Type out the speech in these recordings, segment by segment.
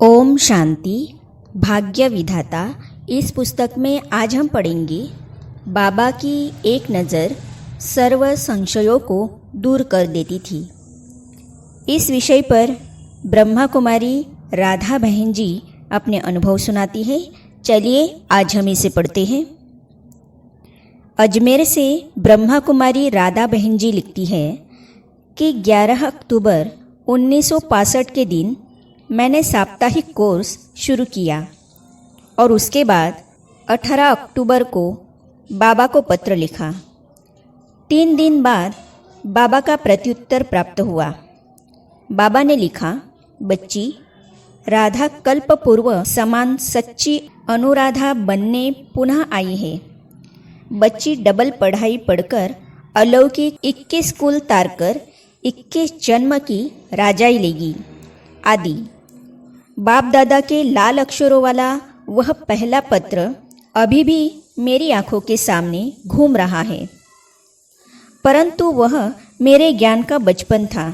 ओम शांति। भाग्य विधाता इस पुस्तक में आज हम पढ़ेंगे बाबा की एक नज़र सर्व संशयों को दूर कर देती थी। इस विषय पर ब्रह्मा कुमारी राधा बहन जी अपने अनुभव सुनाती है। चलिए आज हम इसे पढ़ते हैं। अजमेर से ब्रह्मा कुमारी राधा बहन जी लिखती है कि 11 अक्टूबर 1965 के दिन मैंने साप्ताहिक कोर्स शुरू किया और उसके बाद 18 अक्टूबर को बाबा को पत्र लिखा। 3 दिन बाद बाबा का प्रत्युत्तर प्राप्त हुआ। बाबा ने लिखा, बच्ची, राधा कल्प पूर्व समान सच्ची अनुराधा बनने पुनः आई है। बच्ची डबल पढ़ाई पढ़कर अलौकिक 21 कुल तारकर 21 जन्म की राजाई लेगी आदि। बाप दादा के लाल अक्षरों वाला वह पहला पत्र अभी भी मेरी आंखों के सामने घूम रहा है, परंतु वह मेरे ज्ञान का बचपन था।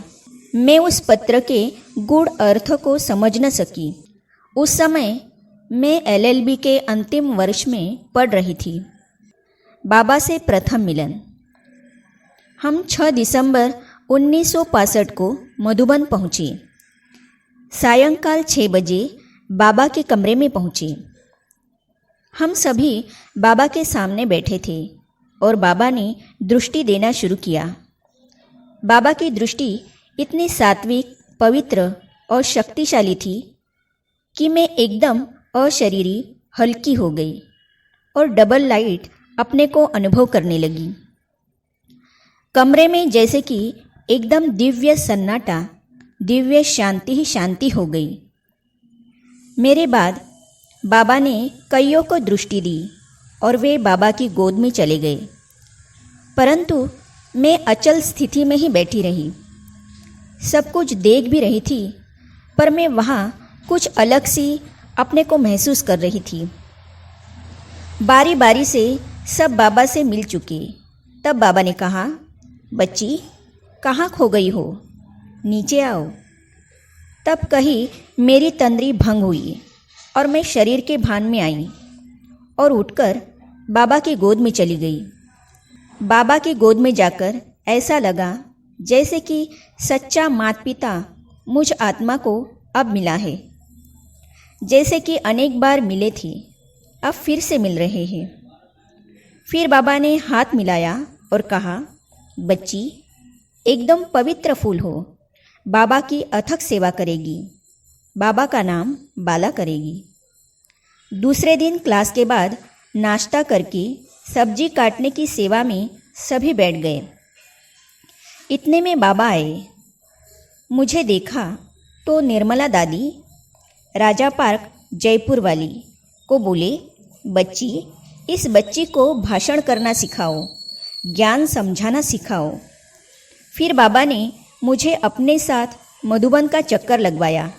मैं उस पत्र के गूढ़ अर्थ को समझ न सकी। उस समय मैं LLB के अंतिम वर्ष में पढ़ रही थी। बाबा से प्रथम मिलन। हम 6 दिसंबर 1965 को मधुबन पहुँचे। सायंकाल 6 बजे बाबा के कमरे में पहुँचे। हम सभी बाबा के सामने बैठे थे और बाबा ने दृष्टि देना शुरू किया। बाबा की दृष्टि इतनी सात्विक, पवित्र और शक्तिशाली थी कि मैं एकदम अशरीरी हल्की हो गई और डबल लाइट अपने को अनुभव करने लगी। कमरे में जैसे कि एकदम दिव्य सन्नाटा, दिव्य शांति ही शांति हो गई। मेरे बाद बाबा ने कईयों को दृष्टि दी और वे बाबा की गोद में चले गए, परंतु मैं अचल स्थिति में ही बैठी रही। सब कुछ देख भी रही थी, पर मैं वहाँ कुछ अलग सी अपने को महसूस कर रही थी। बारी बारी से सब बाबा से मिल चुके। तब बाबा ने कहा, बच्ची, कहाँ खो गई हो, नीचे आओ। तब कहीं मेरी तंद्री भंग हुई और मैं शरीर के भान में आई और उठकर बाबा की गोद में चली गई। बाबा की गोद में जाकर ऐसा लगा जैसे कि सच्चा माता पिता मुझ आत्मा को अब मिला है, जैसे कि अनेक बार मिले थे, अब फिर से मिल रहे हैं। फिर बाबा ने हाथ मिलाया और कहा, बच्ची, एकदम पवित्र फूल हो, बाबा की अथक सेवा करेगी, बाबा का नाम बाला करेगी। दूसरे दिन क्लास के बाद नाश्ता करके सब्जी काटने की सेवा में सभी बैठ गए। इतने में बाबा आए। मुझे देखा तो निर्मला दादी, राजा पार्क जयपुर वाली, को बोले, बच्ची, इस बच्ची को भाषण करना सिखाओ, ज्ञान समझाना सिखाओ। फिर बाबा ने मुझे अपने साथ मधुबन का चक्कर लगवाया।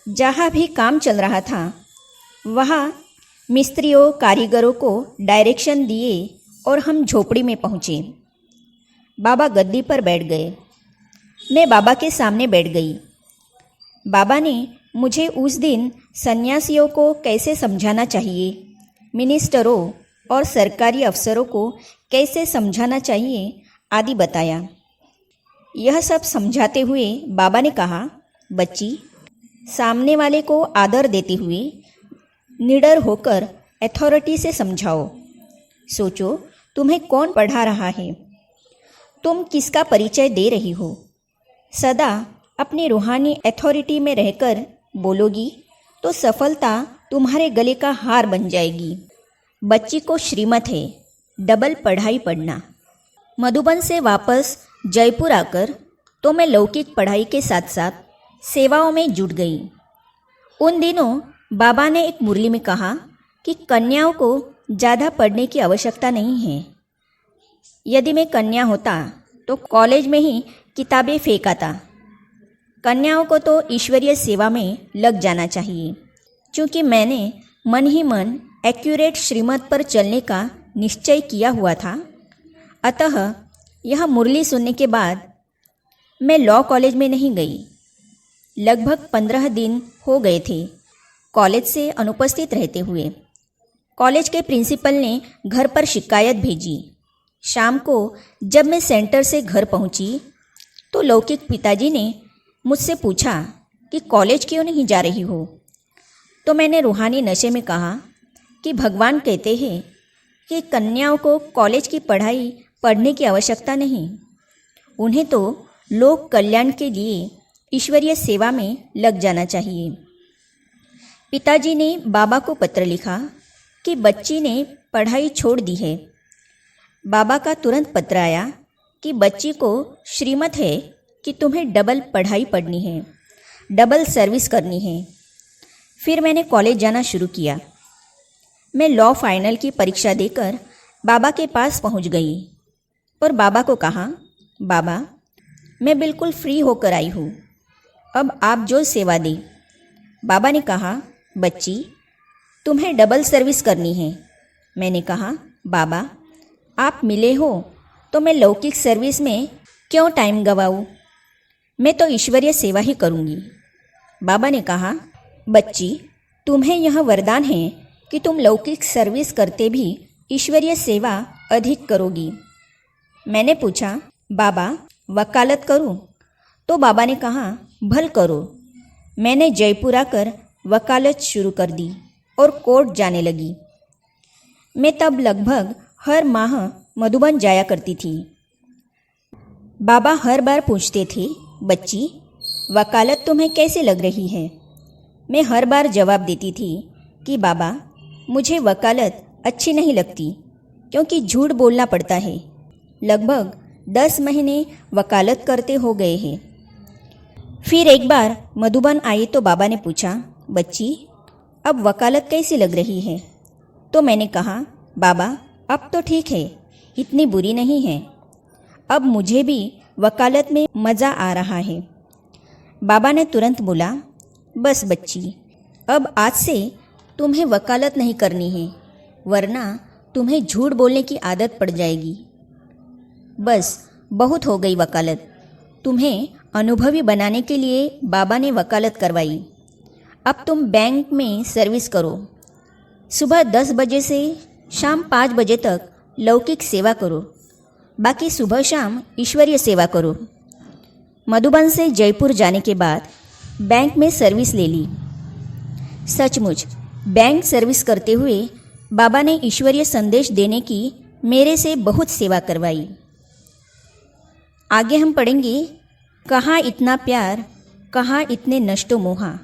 जहाँ भी काम चल रहा था वहाँ मिस्त्रियों, कारीगरों को डायरेक्शन दिए और हम झोपड़ी में पहुँचे। बाबा गद्दी पर बैठ गए। मैं बाबा के सामने बैठ गई। बाबा ने मुझे उस दिन सन्यासियों को कैसे समझाना चाहिए, मिनिस्टरों और सरकारी अफसरों को कैसे समझाना चाहिए आदि बताया। यह सब समझाते हुए बाबा ने कहा, बच्ची, सामने वाले को आदर देते हुए निडर होकर अथॉरिटी से समझाओ। सोचो तुम्हें कौन पढ़ा रहा है, तुम किसका परिचय दे रही हो। सदा अपनी रूहानी अथॉरिटी में रहकर बोलोगी तो सफलता तुम्हारे गले का हार बन जाएगी। बच्ची को श्रीमत है डबल पढ़ाई पढ़ना। मधुबन से वापस जयपुर आकर तो मैं लौकिक पढ़ाई के साथ साथ सेवाओं में जुट गई। उन दिनों बाबा ने एक मुरली में कहा कि कन्याओं को ज़्यादा पढ़ने की आवश्यकता नहीं है। यदि मैं कन्या होता तो कॉलेज में ही किताबें फेंक आता। कन्याओं को तो ईश्वरीय सेवा में लग जाना चाहिए। चूँकि मैंने मन ही मन एक्यूरेट श्रीमत पर चलने का निश्चय किया हुआ था, अतः यह मुरली सुनने के बाद मैं लॉ कॉलेज में नहीं गई। लगभग 15 दिन हो गए थे कॉलेज से अनुपस्थित रहते हुए। कॉलेज के प्रिंसिपल ने घर पर शिकायत भेजी। शाम को जब मैं सेंटर से घर पहुंची तो लौकिक पिताजी ने मुझसे पूछा कि कॉलेज क्यों नहीं जा रही हो। तो मैंने रूहानी नशे में कहा कि भगवान कहते हैं कि कन्याओं को कॉलेज की पढ़ाई पढ़ने की आवश्यकता नहीं, उन्हें तो लोक कल्याण के लिए ईश्वरीय सेवा में लग जाना चाहिए। पिताजी ने बाबा को पत्र लिखा कि बच्ची ने पढ़ाई छोड़ दी है। बाबा का तुरंत पत्र आया कि बच्ची को श्रीमत है कि तुम्हें डबल पढ़ाई पढ़नी है, डबल सर्विस करनी है। फिर मैंने कॉलेज जाना शुरू किया। मैं लॉ फाइनल की परीक्षा देकर बाबा के पास पहुंच गई और बाबा को कहा, बाबा मैं बिल्कुल फ्री होकर आई हूँ, अब आप जो सेवा दें। बाबा ने कहा, बच्ची तुम्हें डबल सर्विस करनी है। मैंने कहा, बाबा आप मिले हो तो मैं लौकिक सर्विस में क्यों टाइम गवाऊँ, मैं तो ईश्वरीय सेवा ही करूँगी। बाबा ने कहा, बच्ची तुम्हें यह वरदान है कि तुम लौकिक सर्विस करते भी ईश्वरीय सेवा अधिक करोगी। मैंने पूछा, बाबा वकालत करूं? तो बाबा ने कहा, भल करो। मैंने जयपुर आकर वकालत शुरू कर दी और कोर्ट जाने लगी। मैं तब लगभग हर माह मधुबन जाया करती थी। बाबा हर बार पूछते थे, बच्ची वकालत तुम्हें कैसे लग रही है? मैं हर बार जवाब देती थी कि बाबा मुझे वकालत अच्छी नहीं लगती क्योंकि झूठ बोलना पड़ता है। लगभग 10 महीने वकालत करते हो गए हैं। फिर एक बार मधुबन आई तो बाबा ने पूछा, बच्ची अब वकालत कैसी लग रही है? तो मैंने कहा, बाबा अब तो ठीक है, इतनी बुरी नहीं है। अब मुझे भी वकालत में मज़ा आ रहा है। बाबा ने तुरंत बोला, बस बच्ची अब आज से तुम्हें वकालत नहीं करनी है, वरना तुम्हें झूठ बोलने की आदत पड़ जाएगी। बस बहुत हो गई वकालत। तुम्हें अनुभवी बनाने के लिए बाबा ने वकालत करवाई। अब तुम बैंक में सर्विस करो। सुबह 10 बजे से शाम 5 बजे तक लौकिक सेवा करो, बाकी सुबह शाम ईश्वरीय सेवा करो। मधुबन से जयपुर जाने के बाद बैंक में सर्विस ले ली। सचमुच बैंक सर्विस करते हुए बाबा ने ईश्वरीय संदेश देने की मेरे से बहुत सेवा करवाई। आगे हम पढ़ेंगे, कहाँ इतना प्यार, कहाँ इतने नष्टो मोहा।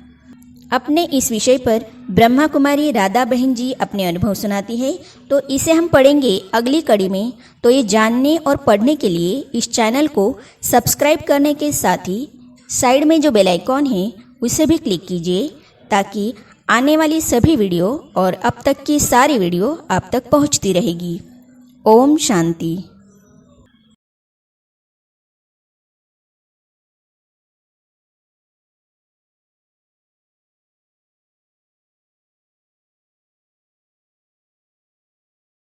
अपने इस विषय पर ब्रह्मा कुमारी राधा बहन जी अपने अनुभव सुनाती है, तो इसे हम पढ़ेंगे अगली कड़ी में। तो ये जानने और पढ़ने के लिए इस चैनल को सब्सक्राइब करने के साथ ही साइड में जो बेल आइकॉन है उसे भी क्लिक कीजिए, ताकि आने वाली सभी वीडियो और अब तक की सारी वीडियो आप तक पहुंचती रहेगी। ओम शांति।